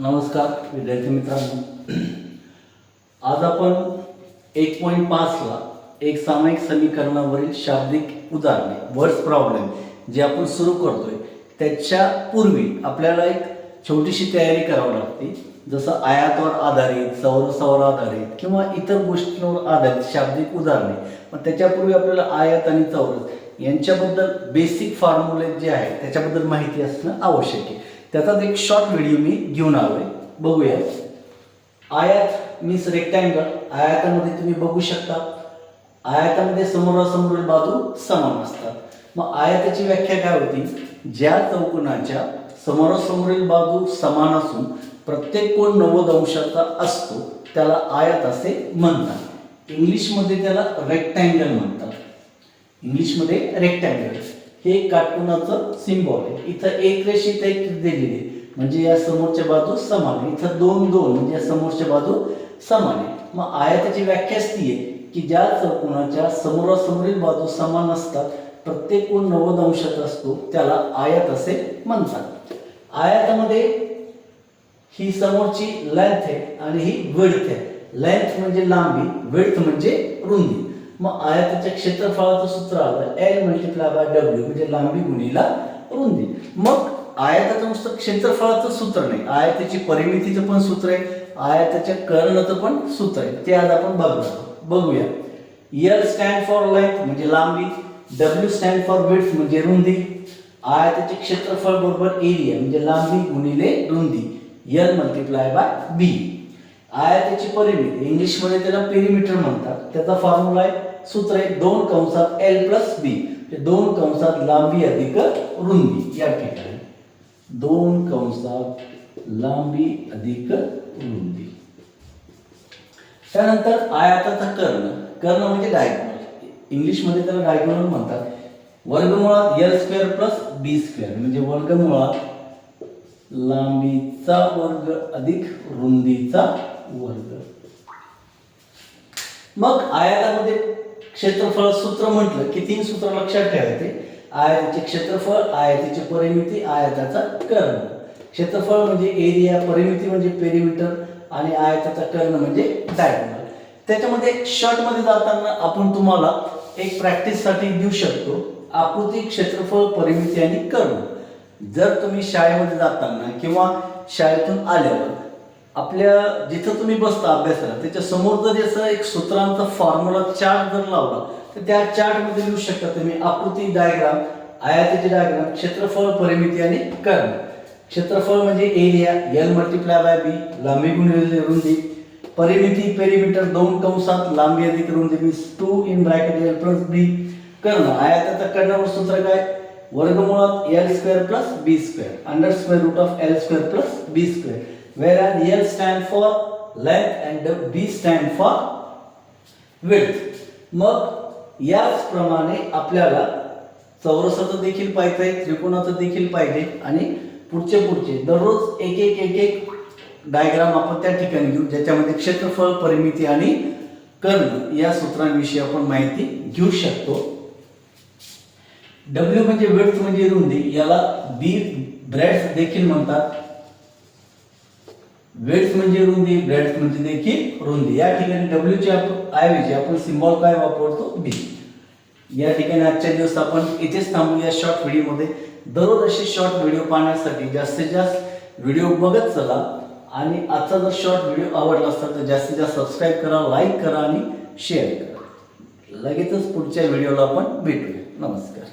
नमस्कार विद्यार्थी मित्रांनो, आज आपण 1.5 ला एक सामायिक समीकरणावरील शाब्दिक उदाहरणे वर्ड्स प्रॉब्लेम जे आपण सुरू करतोय त्याच्या पूर्वी आपल्याला एक छोटीशी तयारी करावी लागते। जसं आयातावर आधारित, चौरसावर आधारित किंवा इतर गोष्टींवर आधारित शाब्दिक उदाहरणे। पण त्याच्यापूर्वी आपल्याला आयत आणि चौरस यांच्याबद्दल बेसिक फॉर्म्युले जे आहेत त्याच्याबद्दल माहिती असणं आवश्यक आहे। त्याचाच एक शॉर्ट व्हिडिओ मी घेऊन आलोय, बघूया। आयत मीन्स रेक्टँगल। आयतामध्ये तुम्ही बघू शकता, आयतामध्ये समोरासमोरील बाजू समान असतात। मग आयताची व्याख्या काय होती? ज्या चौकोनाच्या समोरासमोरील बाजू समान असून प्रत्येक कोन 90 अंशाचा असतो त्याला आयत असे म्हणतात। इंग्लिशमध्ये त्याला रेक्टँगल म्हणतात। इंग्लिशमध्ये रेक्टँगल हे काटकोनाचं सिम्बॉल आहे। इथं एक रेषित एक दिलेली आहे म्हणजे या समोरच्या बाजू समान आहे। इथं 2 2 म्हणजे या समोरच्या बाजू समान आहे। मग आयताची व्याख्याच ती आहे की ज्या चौकोनाच्या समोरासमोरील बाजू समान असतात, प्रत्येक कोन 90 अंशाचा असतो त्याला आयत असे म्हणतात। आयतामध्ये ही समोरची लेंथ आहे आणि ही विड्थ आहे। लेंथ म्हणजे लांबी, विड्थ म्हणजे रुंदी। मग आयताच्या क्षेत्रफळाचं सूत्र आलं L × W म्हणजे लांबी गुणिला रुंदी। मग आयताचं नुसतं क्षेत्रफळाचं सूत्र नाही, आयताची परिमितीचं पण सूत्र आहे, आयताच्या कर्णाचं पण सूत्र आहे। ते आज आपण बघूया। L स्टँड फॉर लेंथ म्हणजे लांबी, W स्टँड फॉर विड्थ म्हणजे रुंदी। आयताचे क्षेत्रफळ बरोबर एरिया म्हणजे लांबी गुणिले रुंदी L × B। आयताची परिमिती इंग्लिशमध्ये त्याला पेरिमीटर म्हणतात। त्याचा फॉर्म्युला आहे, सूत्र आहे 2 कंसात L + B, 2 कंसात लांबी अधिक रुंदी। या ठिकाणी 2 कंसात लांबी अधिक रुंदी। त्यानंतर आयताचा कर्ण म्हणजे डायगोनल। इंग्लिशमध्ये त्याला डायगोनल म्हणतात। वर्गमुळात L² + B² म्हणजे वर्गमुळात लांबीचा वर्ग अधिक रुंदीचा वर्ग। मग आयतामध्ये क्षेत्रफळ सूत्र म्हटलं की 3 सूत्र लक्षात ठेवायचे। आयताचे क्षेत्रफळ, आयताची परिमिती, आयताचा कर्ण। क्षेत्रफळ म्हणजे एरिया, परिमिती म्हणजे पेरिमीटर आणि आयताचा कर्ण म्हणजे डायगोनल। त्याच्यामध्ये शॉर्ट मध्ये जाताना आपण तुम्हाला एक प्रॅक्टिस साठी देऊ शकतो आकृती, क्षेत्रफळ, परिमिती आणि कर्ण। जर तुम्ही शाळेमध्ये जाताना किंवा शाळेतून आल्यावर आपल्या जिथं तुम्ही बसता अभ्यासाला त्याच्या समोर जर असं एक सूत्रांचा फॉर्म्युला चार्ट जर लावला तर त्या चार्ट मध्ये लिहू शकता तुम्ही आकृती, डायग्राम, आयताचे डायग्राम, क्षेत्रफळ, परिमिती आणि कर्ण। क्षेत्रफळ म्हणजे एरिया L × B लांबी गुणिले रुंदी। परिमिती पेरिमीटर 2 कंसात लांबी अधिक रुंदी मीन्स 2 × L + B। कर्ण आयताचा कर्णावर सूत्र काय? वर्गमुळात L² + B² √L² + B², whereas L stand for length and B stand for width। मग याचप्रमाणे आपल्याला चौरसाचं देखील पाहिजे, त्रिकोणाचं देखील पाहिजे आणि पुढचे दररोज एक डायग्राम आपण त्या ठिकाणी घेऊ ज्याच्यामध्ये क्षेत्रफळ, परिमिती आणि कर्ण या सूत्रांविषयी आपण माहिती घेऊ शकतो। W म्हणजे विड्थ म्हणजे रुंदी, याला B ब्रेड्थ देखील म्हणतात। विड्थ म्हणजे रुंदी, ब्रेड्थ म्हणजे देखील रुंदी। या ठिकाणी W च्या ऐवजी आपण सिम्बॉल काय वापरतो? B। या ठिकाणी आजच्या दिवस आपण इथेच थांबूया शॉर्ट व्हिडिओमध्ये। दररोज असे शॉर्ट व्हिडिओ पाहण्यासाठी जास्तीत जास्त व्हिडिओ बघत चला आणि आजचा जर शॉर्ट व्हिडिओ आवडला असेल तर जास्तीत जास्त सबस्क्राईब करा, लाईक करा आणि शेअर करा। लगेचच पुढच्या व्हिडिओला आपण भेटूया। नमस्कार।